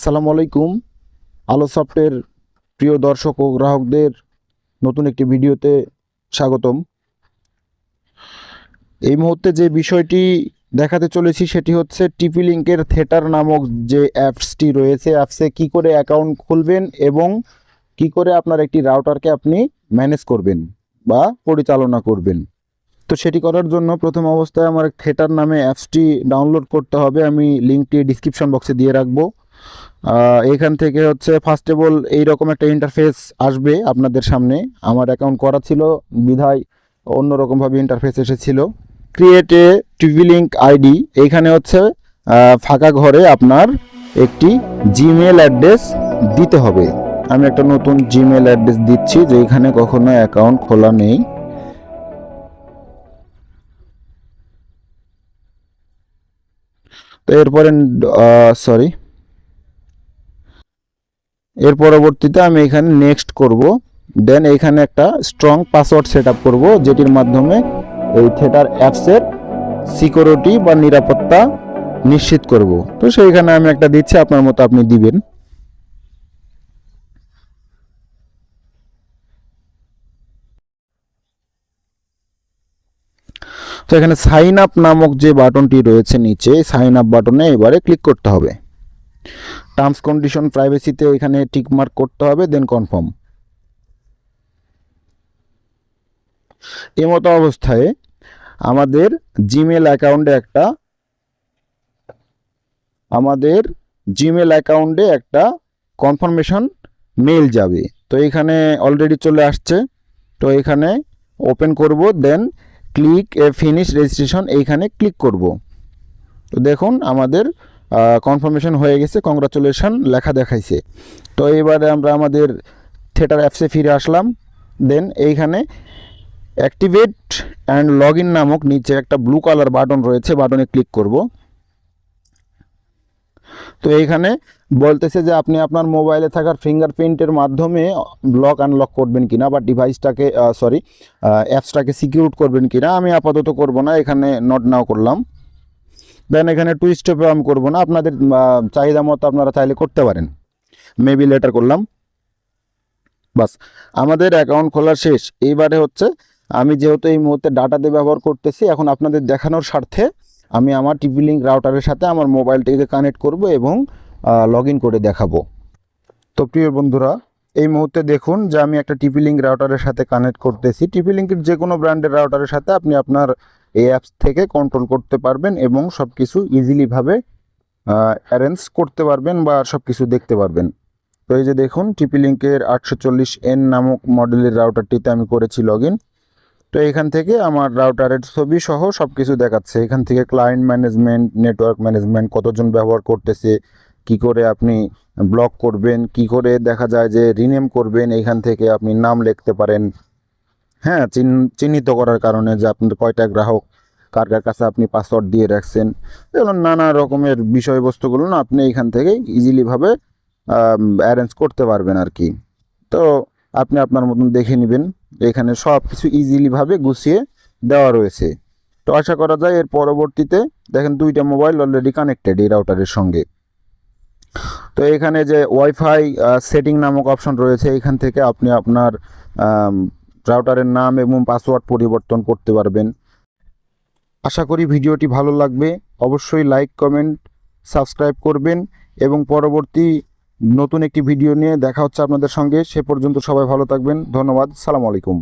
আসসালামু আলাইকুম। আলো সফটের প্রিয় দর্শক ও গ্রাহকদের নতুন একটি ভিডিওতে স্বাগতম। এই মুহূর্তে যে বিষয়টি দেখাতে চলেছি সেটি হচ্ছে টিপি লিঙ্কের থেটার নামক যে অ্যাপসটি রয়েছে, অ্যাপসে কি করে অ্যাকাউন্ট খুলবেন এবং কি করে আপনার একটি রাউটারকে আপনি ম্যানেজ করবেন বা পরিচালনা করবেন। তো সেটি করার জন্য প্রথম অবস্থায় আমার থেটার নামে অ্যাপসটি ডাউনলোড করতে হবে। আমি লিঙ্কটি ডিসক্রিপশন বক্সে দিয়ে রাখবো। এখান থেকে হচ্ছে ফার্স্ট অফ অল এইরকম একটা ইন্টারফেস আসবে আপনাদের সামনে। আমার অ্যাকাউন্ট করা ছিল বিধায় অন্যরকমভাবে ইন্টারফেস এসেছিল। Create a TV link ID, এইখানে হচ্ছে ফাঁকা ঘরে আপনার একটি জিমেল অ্যাড্রেস দিতে হবে। আমি একটা নতুন জিমেল অ্যাড্রেস দিচ্ছি, যেখানে কখনো অ্যাকাউন্ট খোলা নেই। তো এরপরে এর পরবর্তীতে আমি এখানে নেক্সট করব। দেন এইখানে একটা স্ট্রং পাসওয়ার্ড সেট আপ করবো, যেটির মাধ্যমে এই থেটার অ্যাপসের সিকিউরিটি বা নিরাপত্তা নিশ্চিত করব। তো সেইখানে আমি একটা দিচ্ছি, আপনার মতো আপনি দিবেন। তো এখানে সাইন আপ নামক যে বাটনটি রয়েছে নিচে, সাইন আপ বাটনে এবারে ক্লিক করতে হবে। টার্মস কন্ডিশন প্রাইভেসিতে এখানে টিক মার্ক করতে হবে, দেন কনফার্ম। এমতো অবস্থায় আমাদের জিমেল অ্যাকাউন্টে একটা কনফার্মেশন মেইল যাবে। তো এখানে অলরেডি চলে আসছে। তো এখানে ওপেন করব, দেন ক্লিক এ ফিনিশ রেজিস্ট্রেশন, এইখানে ক্লিক করব। তো দেখুন আমাদের কনফার্মেশন হয়ে গেছে, কংগ্রাচুলেশন লেখা দেখাইছে। তো এবারে আমরা আমাদের থেটার অ্যাপসে ফিরে আসলাম। দেন এইখানে অ্যাক্টিভেট অ্যান্ড লগ ইন নামক নিচে একটা ব্লু কালার বাটন রয়েছে, বাটনে ক্লিক করব। তো এইখানে বলতেছে যে আপনি আপনার মোবাইলে থাকার ফিঙ্গারপ্রিন্টের মাধ্যমে লক আনলক করবেন কিনা বা ডিভাইসটাকে অ্যাপসটাকে সিকিউর করবেন কিনা। আমি আপাতত করব না, এখানে নট নাও করলাম। দেন এখানে টু স্টেপে আমি করব না, আপনাদের চাহিদা মতো আপনারা চাইলে করতে পারেন। মেবি লেটার করলাম। বাস, আমাদের অ্যাকাউন্ট খোলা শেষ। এইবারে হচ্ছে আমি যেহেতু এই মুহূর্তে ডাটাতে ব্যবহার করতেছি, এখন আপনাদের দেখানোর স্বার্থে আমি আমার টিপি লিঙ্ক রাউটারের সাথে আমার মোবাইলটিকে কানেক্ট করব এবং লগ ইন করে দেখাবো। তো প্রিয় বন্ধুরা, এই মুহূর্তে দেখুন যে আমি একটা টিপি লিঙ্ক রাউটারের সাথে কানেক্ট করতেছি। টিপি লিঙ্কের যে কোনো ব্র্যান্ডের রাউটারের সাথে আপনি আপনার এই অ্যাপস থেকে কন্ট্রোল করতে পারবেন এবং সব কিছু ইজিলিভাবে অ্যারেঞ্জ করতে পারবেন বা সব কিছু দেখতে পারবেন। তো এই যে দেখুন, টিপি লিঙ্কের 840N নামক মডেলের রাউটারটিতে আমি করেছি লগ ইন। তো এখান থেকে আমার রাউটারের ছবি সহ সব কিছু দেখাচ্ছে। এখান থেকে ক্লায়েন্ট ম্যানেজমেন্ট, নেটওয়ার্ক ম্যানেজমেন্ট, কতজন ব্যবহার করতেছে, কি করে আপনি ব্লক করবেন, কি করে দেখা যায় যে রিনেম করবেন, এইখান থেকে আপনি নাম লিখতে পারেন। হ্যাঁ, চিহ্নিত করার কারণে যে আপনার কয়টা গ্রাহক, কার কার কাছে আপনি পাসওয়ার্ড দিয়ে রাখছেন, এগুলো নানা রকমের বিষয়বস্তুগুলো না আপনি এইখান থেকে ইজিলিভাবে অ্যারেঞ্জ করতে পারবেন আর কি। তো আপনি আপনার মতন দেখে নেবেন, এখানে সব কিছু ইজিলিভাবে গুছিয়ে দেওয়া রয়েছে। তো আশা করা যায় এর পরবর্তীতে দেখেন দুইটা মোবাইল অলরেডি কানেক্টেড এই রাউটারের সঙ্গে। তো এখানে যে ওয়াইফাই সেটিং নামক অপশন রয়েছে, এখান থেকে আপনি আপনার রাউটারের নাম এবং পাসওয়ার্ড পরিবর্তন করতে পারবেন। আশা করি ভিডিওটি ভালো লাগবে। অবশ্যই লাইক, কমেন্ট, সাবস্ক্রাইব করবেন এবং পরবর্তী নতুন একটি ভিডিও নিয়ে দেখা হচ্ছে আপনাদের সঙ্গে। সে পর্যন্ত সবাই ভালো থাকবেন। ধন্যবাদ। সালাম আলাইকুম।